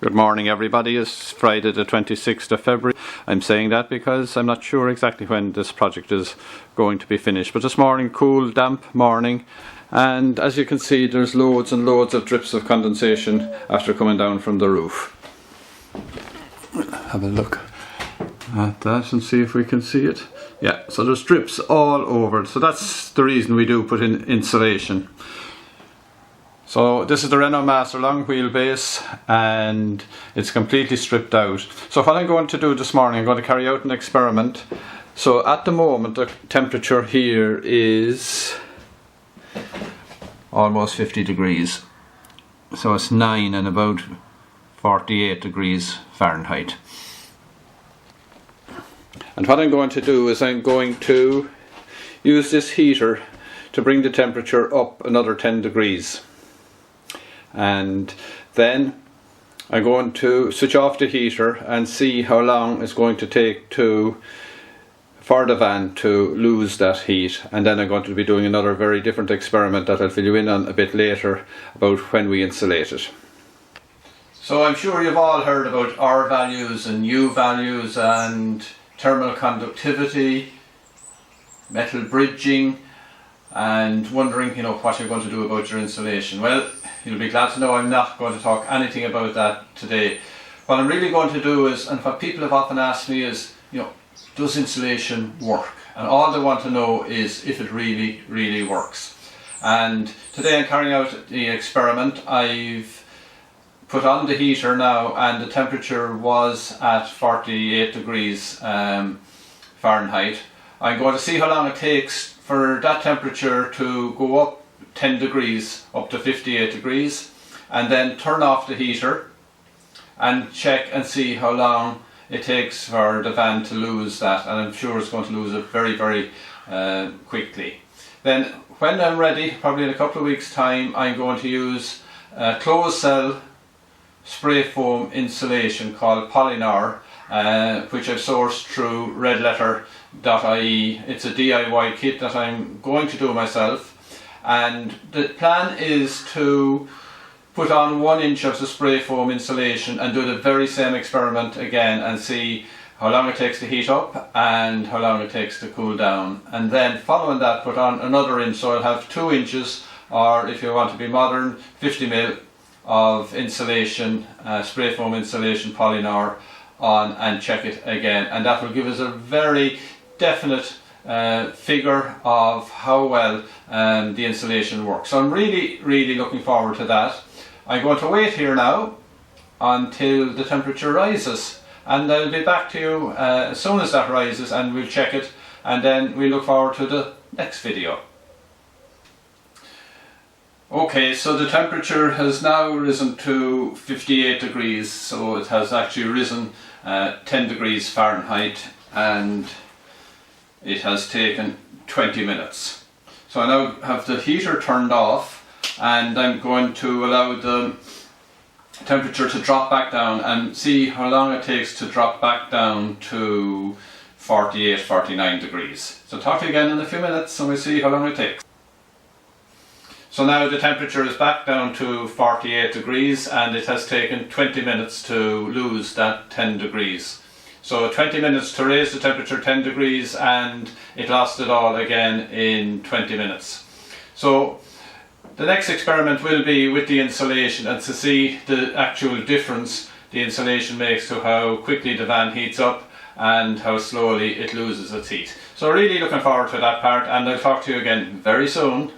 Good morning everybody. It's Friday the 26th of February. I'm saying that because I'm not sure exactly when this project is going to be finished. But this morning, cool, damp morning, and as you can see there's loads and loads of drips of condensation after coming down from the roof. Have a look at that and see if we can see it. Yeah, so there's drips all over. So that's the reason we do put in insulation. So this is the Renault Master long wheelbase and it's completely stripped out. So what I'm going to do this morning, I'm going to carry out an experiment. So at the moment the temperature here is almost 50 degrees. So it's 9 and about 48 degrees Fahrenheit. And what I'm going to do is I'm going to use this heater to bring the temperature up another 10 degrees. And then I'm going to switch off the heater and see how long it's going to take for the van to lose that heat, and then I'm going to be doing another very different experiment that I'll fill you in on a bit later about when we insulate it. So I'm sure you've all heard about R values and U values and thermal conductivity, metal bridging, and wondering, what you're going to do about your insulation. Well, you'll be glad to know I'm not going to talk anything about that today. What I'm really going to do is, and what people have often asked me is, does insulation work? And all they want to know is if it really, really works. And today I'm carrying out the experiment. I've put on the heater now and the temperature was at 48 degrees Fahrenheit. I'm going to see how long it takes for that temperature to go up 10 degrees up to 58 degrees, and then turn off the heater and check and see how long it takes for the van to lose that, and I'm sure it's going to lose it very, very quickly. Then when I'm ready, probably in a couple of weeks time, I'm going to use a closed cell spray foam insulation called Polynar, which I've sourced through redletter.ie. It's a DIY kit that I'm going to do myself, and the plan is to put on 1 inch of the spray foam insulation and do the very same experiment again and see how long it takes to heat up and how long it takes to cool down, and then following that put on another inch, so I'll have 2 inches, or if you want to be modern, 50 mil of insulation, spray foam insulation Polynar on, and check it again, and that will give us a very definite figure of how well the insulation works. So I'm really, really looking forward to that. I'm going to wait here now until the temperature rises, and I'll be back to you as soon as that rises, and we'll check it, and then we look forward to the next video. Okay, so the temperature has now risen to 58 degrees, so it has actually risen 10 degrees Fahrenheit, and it has taken 20 minutes. So I now have the heater turned off, and I'm going to allow the temperature to drop back down and see how long it takes to drop back down to 48, 49 degrees. So talk to you again in a few minutes and we'll see how long it takes. So now the temperature is back down to 48 degrees and it has taken 20 minutes to lose that 10 degrees. So 20 minutes to raise the temperature 10 degrees, and it lost it all again in 20 minutes. So the next experiment will be with the insulation and to see the actual difference the insulation makes to how quickly the van heats up and how slowly it loses its heat. So really looking forward to that part, and I'll talk to you again very soon.